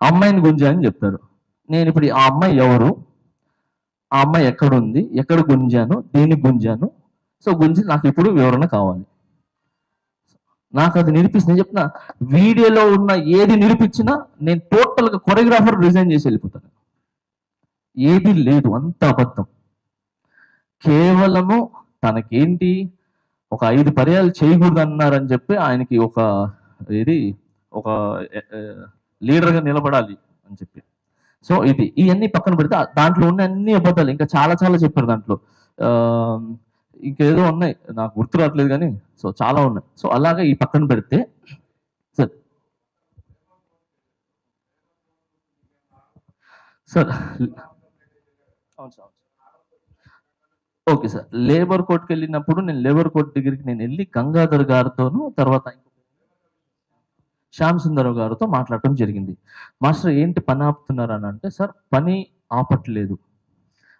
అమ్మాయిని గుంజా అని చెప్తారు. నేను ఇప్పుడు ఆ అమ్మాయి ఎవరు, ఆ అమ్మాయి ఎక్కడుంది, ఎక్కడ గుంజాను, దేన్ని గుంజాను, సో గుంజి నాకు ఇప్పుడు వివరణ కావాలి. నాకు అది నిరూపిస్తుంది చెప్తున్నా. వీడియోలో ఉన్న ఏది నిరూపించినా నేను టోటల్గా కొరియోగ్రాఫర్ రిజైన్ చేసి వెళ్ళిపోతాను. ఏది లేదు, అంత అబద్ధం. కేవలము తనకేంటి ఒక 5 పర్యాలు చేయకూడదు అన్నారని చెప్పి ఆయనకి ఒక ఇది ఒక లీడర్గా నిలబడాలి అని చెప్పి. సో ఇది ఇవన్నీ పక్కన పెడితే దాంట్లో ఉన్న అన్ని అబద్ధాలు ఇంకా చాలా చాలా చెప్పారు దాంట్లో. ఇంకేదో ఉన్నాయి నాకు గుర్తు రావట్లేదు కానీ సో చాలా ఉన్నాయి. సో అలాగే ఈ పక్కన పెడితే సార్ సార్ అవును సార్ ఓకే సార్. లేబర్ కోర్టుకి వెళ్ళినప్పుడు నేను లేబర్ కోర్టు దగ్గరికి నేను వెళ్ళి గంగాధర్ గారితోనూ తర్వాత శ్యామ్ సుందరరావు గారితో మాట్లాడటం జరిగింది. మాస్టర్ ఏంటి పని ఆపుతున్నారు అని అంటే, సార్ పని ఆపట్లేదు.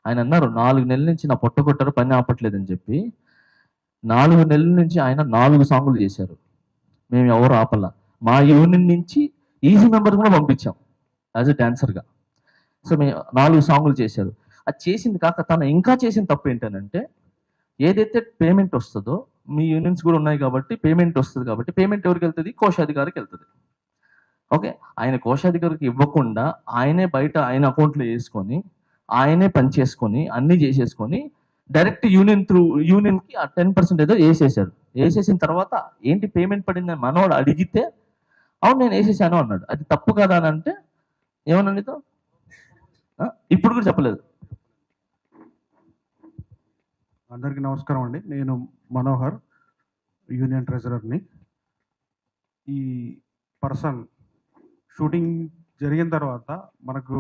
ఆయన అన్నారు 4 నెలల నుంచి నా పొట్ట కొట్టారు పని ఆపట్లేదని చెప్పి. 4 నెలల నుంచి ఆయన 4 సాంగులు చేశారు. మేము ఎవరు ఆపల. మా యూనియన్ నుంచి ఈజీ మెంబర్ కూడా పంపించాం యాజ్ ఎ డాన్సర్గా. సో మేము 4 సాంగులు చేశారు. అది చేసింది కాక తను ఇంకా చేసిన తప్పు ఏంటనంటే, ఏదైతే పేమెంట్ వస్తుందో మీ యూనియన్స్ కూడా ఉన్నాయి కాబట్టి పేమెంట్ వస్తుంది కాబట్టి పేమెంట్ ఎవరికి వెళ్తుంది, కోశాధికారికి వెళ్తుంది. ఓకే, ఆయన కోశాధికారికి ఇవ్వకుండా ఆయనే బయట ఆయన అకౌంట్లో వేసుకొని ఆయనే పని చేసుకొని అన్నీ చేసేసుకొని డైరెక్ట్ యూనియన్కి ఆ 10% ఏదో వేసేసాడు. వేసేసిన తర్వాత ఏంటి పేమెంట్ పడిందని మనవాడు అడిగితే అవును నేను వేసేసాను అన్నాడు. అది తప్పు కదా అని అంటే ఏమన్నా ఇప్పుడు కూడా చెప్పలేదు. అందరికీ నమస్కారం అండి. నేను మనోహర్, యూనియన్ ట్రెజరర్ని. ఈ పర్సన్ షూటింగ్ జరిగిన తర్వాత మనకు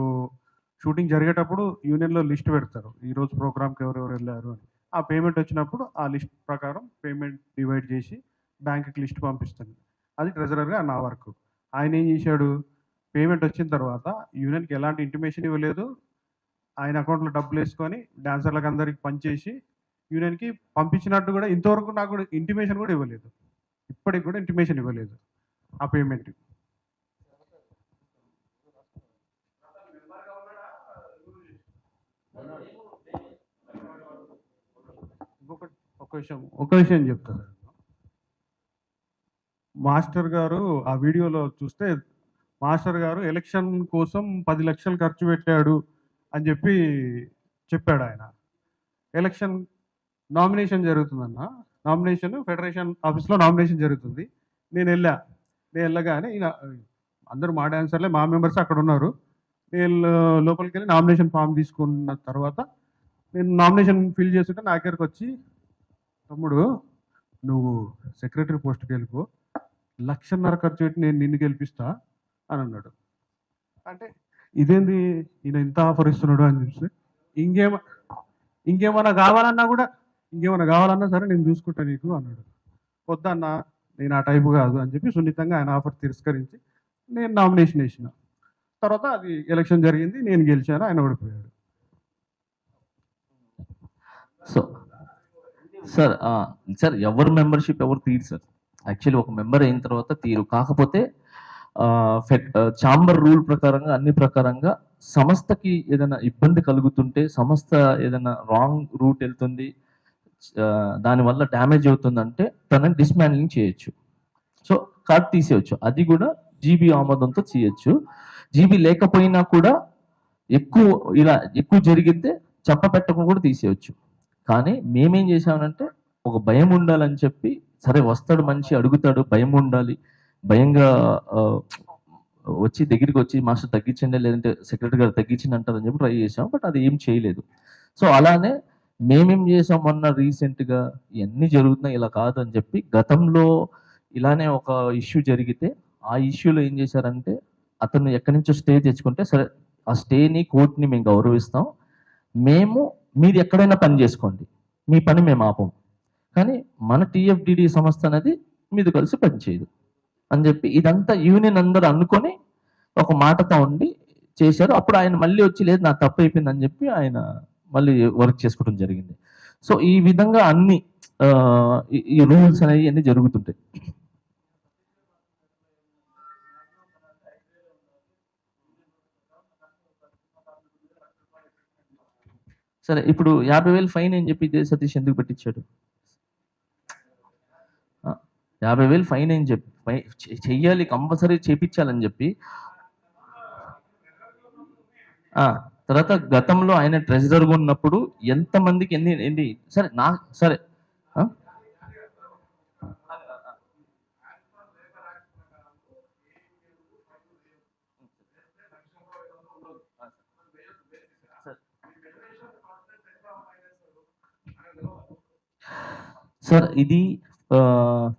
షూటింగ్ జరిగేటప్పుడు యూనియన్లో లిస్ట్ పెడతారు, ఈరోజు ప్రోగ్రామ్కి ఎవరెవరు వెళ్ళారు అని. ఆ పేమెంట్ వచ్చినప్పుడు ఆ లిస్ట్ ప్రకారం పేమెంట్ డివైడ్ చేసి బ్యాంక్కి లిస్ట్ పంపిస్తుంది. అది ట్రెజరర్గా నా వర్క్. ఆయన ఏం చేశాడు, పేమెంట్ వచ్చిన తర్వాత యూనియన్కి ఎలాంటి ఇంటిమేషన్ ఇవ్వలేదు. ఆయన అకౌంట్లో డబ్బులు వేసుకొని డాన్సర్లకు అందరికి పనిచేసి యూనియన్కి పంపించినట్టు కూడా ఇంతవరకు నాకు కూడా ఇంటిమేషన్ కూడా ఇవ్వలేదు. ఇప్పటికి కూడా ఇంటిమేషన్ ఇవ్వలేదు ఆ పేమెంట్. ఒక విషయం చెప్తాను. మాస్టర్ గారు ఆ వీడియోలో చూస్తే మాస్టర్ గారు ఎలక్షన్ కోసం 10 లక్షలు ఖర్చు పెట్టాడు అని చెప్పి చెప్పాడు. ఆయన ఎలక్షన్ నామినేషన్ జరుగుతుందన్న, నామినేషన్ ఫెడరేషన్ ఆఫీస్లో నామినేషన్ జరుగుతుంది. నేను వెళ్ళగానే ఈయన అందరూ మా డాన్సర్లే, మా మెంబర్స్ అక్కడ ఉన్నారు. నేను లోపలికి వెళ్ళి నామినేషన్ ఫామ్ తీసుకున్న తర్వాత నేను నామినేషన్ ఫిల్ చేస్తుంటే నా దగ్గరికి వచ్చి, తమ్ముడు నువ్వు సెక్రటరీ పోస్ట్కి వెళ్ళిపో, 1.5 లక్షలు ఖర్చు పెట్టి నేను నిన్ను గెలిపిస్తా అని అన్నాడు. అంటే ఇదేంది ఈయన ఇంత ఆఫర్ ఇస్తున్నాడు అని చెప్పి, ఇంకేమన్నా కావాలన్నా సరే నేను చూసుకుంటా నీకు అన్నాడు. వద్దన్న నేను ఆ టైపు కాదు అని చెప్పి సున్నితంగా ఆయన ఆఫర్ తిరస్కరించి నేను నామినేషన్ వేసిన. తర్వాత అది ఎలక్షన్ జరిగింది, నేను గెలిచాను, ఆయన ఓడిపోయాడు. సో సార్ సార్ ఎవరు మెంబర్షిప్ ఎవరు తీరు సార్. యాక్చువల్లీ ఒక మెంబర్ అయిన తర్వాత తీరు. కాకపోతే ఛాంబర్ రూల్ ప్రకారంగా అన్ని ప్రకారంగా సంస్థకి ఏదైనా ఇబ్బంది కలుగుతుంటే, సంస్థ ఏదైనా రాంగ్ రూట్ వెళ్తుంది, దానివల్ల డ్యామేజ్ అవుతుందంటే తనని డిస్మాండ్లింగ్ చేయొచ్చు. సో కార్డ్ తీసేయచ్చు. అది కూడా జీబీ ఆమోదంతో చేయొచ్చు. జీబీ లేకపోయినా కూడా ఎక్కువ జరిగితే చెప్పపెట్టకుండా కూడా తీసేయచ్చు. కానీ మేమేం చేసామనంటే ఒక భయం ఉండాలని చెప్పి, సరే వస్తాడు మనిషి అడుగుతాడు, భయం ఉండాలి, భయంగా వచ్చి దగ్గరికి వచ్చి మాస్టర్ తగ్గించండి లేదంటే సెక్రటరీ గారు తగ్గించండి అంటారని చెప్పి ట్రై చేసాం. బట్ అది ఏం చేయలేదు. సో అలానే మేమేం చేసాం, మొన్న రీసెంట్గా ఇవన్నీ జరుగుతున్నాయి ఇలా కాదు అని చెప్పి, గతంలో ఇలానే ఒక ఇష్యూ జరిగితే ఆ ఇష్యూలో ఏం చేశారంటే, అతను ఎక్కడి నుంచో స్టే తెచ్చుకుంటే సరే ఆ స్టేని కోర్టుని మేము గౌరవిస్తాం, మీరు ఎక్కడైనా పని చేసుకోండి, మీ పని మేము ఆపం, కానీ మన టీఎఫ్డిడి సంస్థ అనేది మీది కలిసి పనిచేయదు అని చెప్పి ఇదంతా యూనియన్ అందరూ అనుకొని ఒక మాటతో ఉండి చేశారు. అప్పుడు ఆయన మళ్ళీ వచ్చి లేదు నాకు తప్పు అయిపోయింది అని చెప్పి ఆయన మళ్ళీ వర్క్ చేసుకోవడం జరిగింది. సో ఈ విధంగా అన్ని ఈ రూల్స్ అనేవి అన్ని జరుగుతుంటాయి. సరే ఇప్పుడు 50,000 ఫైన్ అని చెప్పి ఇదే సతీష్ ఎందుకు పెట్టించాడు? 50,000 ఫైన్ అని చెప్పి చెయ్యాలి, కంపల్సరీ చేపించాలని చెప్పి. తర్వాత గతంలో ఆయన ట్రెజరర్గా ఉన్నప్పుడు ఎంతమందికి ఎన్ని ఎన్ని సరే సరే సార్ ఇది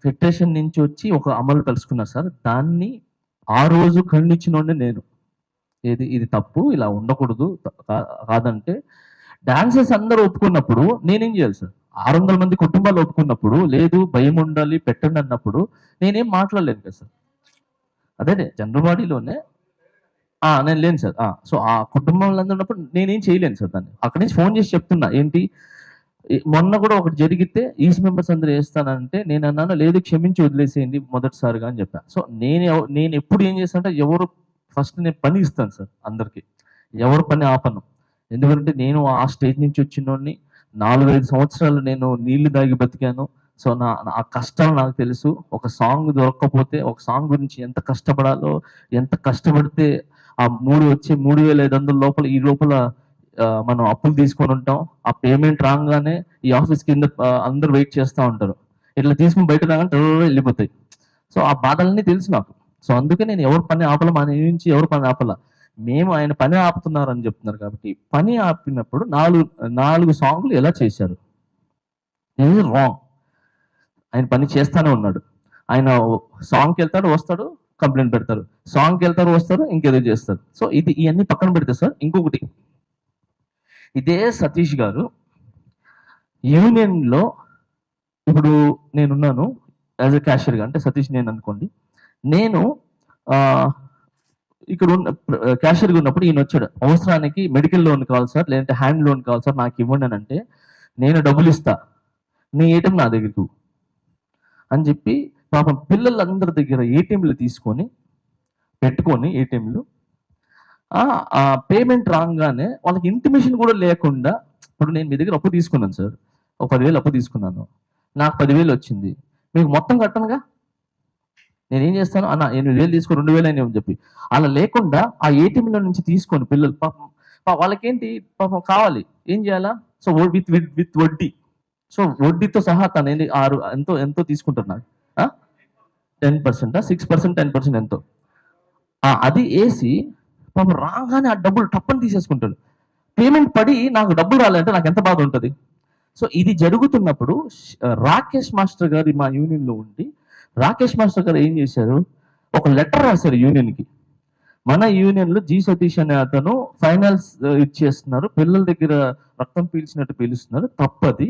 ఫెడరేషన్ నుంచి వచ్చి ఒక అమలు కలుసుకున్నారు సార్. దాన్ని ఆ రోజు ఖండించినోడే నేను. ఇది తప్పు, ఇలా ఉండకూడదు కాదంటే డాన్సర్స్ అందరూ ఒప్పుకున్నప్పుడు నేనేం చేయాలి సార్? 600 మంది కుటుంబాలు ఒప్పుకున్నప్పుడు లేదు భయం ఉండాలి పెట్టండి అన్నప్పుడు నేనేం మాట్లాడలేను కదా సార్. అదే జనరల్ బాడీలోనే నేను లేను సార్. సో ఆ కుటుంబం వాళ్ళందరూ ఉన్నప్పుడు నేనేం చేయలేను సార్. దాన్ని అక్కడి నుంచి ఫోన్ చేసి చెప్తున్నా ఏంటి, మొన్న కూడా ఒకటి జరిగితే ఈస్ట్ మెంబర్స్ అందరూ వేస్తానంటే నేను అన్నాను లేదు క్షమించి వదిలేసేయండి మొదటిసారిగా అని చెప్పాను. సో నేను ఎప్పుడు ఏం చేస్తానంటే ఎవరు ఫస్ట్ నేను పని ఇస్తాను సార్ అందరికి, ఎవరు పని ఆపను. ఎందుకంటే నేను ఆ స్టేజ్ నుంచి వచ్చినోడిని, 4-5 సంవత్సరాలు నేను నీళ్లు దాగి బతికాను. సో ఆ కష్టాలు నాకు తెలుసు. ఒక సాంగ్ దొరక్కపోతే ఒక సాంగ్ గురించి ఎంత కష్టపడాలో, ఎంత కష్టపడితే ఆ 3,500 లోపల ఈ లోపల మనం అప్పులు తీసుకొని ఉంటాం. ఆ పేమెంట్ రాగానే ఈ ఆఫీస్ కింద అందరూ వెయిట్ చేస్తూ ఉంటారు. ఇట్లా తీసుకుని బయట రాగానే వెళ్ళిపోతాయి. సో ఆ బాధలన్నీ తెలుసు నాకు. సో అందుకే నేను ఎవరు పని ఆపల, మన నుంచి ఎవరు పని ఆపల. మేము ఆయన పని ఆపుతున్నారు అని చెప్తున్నారు కాబట్టి పని ఆపినప్పుడు 4 సాంగ్లు ఎలా చేశారు? ఇది రాంగ్. ఆయన పని చేస్తానే ఉన్నాడు. ఆయన సాంగ్కి వెళ్తాడు వస్తాడు కంప్లైంట్ పెడతారు, సాంగ్కి వెళ్తారు వస్తారు ఇంకేదో చేస్తారు. సో ఇవన్నీ పక్కన పెడితే సార్ ఇంకొకటి, ఇదే సతీష్ గారు యూనియన్లో ఇప్పుడు నేనున్నాను యాజ్ ఎ క్యాషియర్గా, అంటే సతీష్ నేను అనుకోండి. నేను ఇక్కడ ఉన్న క్యాషియర్గా ఉన్నప్పుడు ఈయన వచ్చాడు, అవసరానికి మెడికల్ లోన్ కావాలి సార్, లేదంటే హ్యాండ్ లోన్ కావాలి సార్ నాకు ఇవ్వండి అని అంటే నేను డబ్బులు ఇస్తా, నీ ఏటీఎం నా దగ్గరకు అని చెప్పి పాపం పిల్లలందరి దగ్గర ఏటీఎంలు తీసుకొని పెట్టుకొని ఏటీఎంలు పేమెంట్ రాగానే వాళ్ళకి ఇంటిమేషన్ కూడా లేకుండా, ఇప్పుడు నేను మీ దగ్గర అప్పు తీసుకున్నాను సార్, ఒక 10,000 అప్పు తీసుకున్నాను, నాకు 10,000 వచ్చింది, మీకు మొత్తం కట్టనుగా, నేనేం చేస్తాను అన్న 8,000 తీసుకో 2,000 అని చెప్పి అలా లేకుండా ఆ ఏటీఎంలో నుంచి తీసుకొని పిల్లలు పాపం వాళ్ళకేంటి పాపం కావాలి ఏం చేయాలా? సో విత్ వడ్డీ, సో వడ్డీతో సహా తను ఏంటి ఎంతో తీసుకుంటారు నాకు 10%, 6%, 10% ఎంతో అది వేసి పాపం రాగానే ఆ డబ్బులు టప్పని తీసేసుకుంటాడు. పేమెంట్ పడి నాకు డబ్బులు రాలంటే నాకు ఎంత బాధ ఉంటుంది. సో ఇది జరుగుతున్నప్పుడు రాకేష్ మాస్టర్ గారు మా యూనియన్లో ఉండి, రాకేష్ మాస్టర్ గారు ఏం చేశారు, ఒక లెటర్ రాశారు యూనియన్కి. మన యూనియన్లో జి సతీష్ అనే అతను ఫైనల్స్ ఇచ్చేస్తున్నారు, పిల్లల దగ్గర రక్తం పీల్చినట్టు పీలుస్తున్నారు, తప్పది.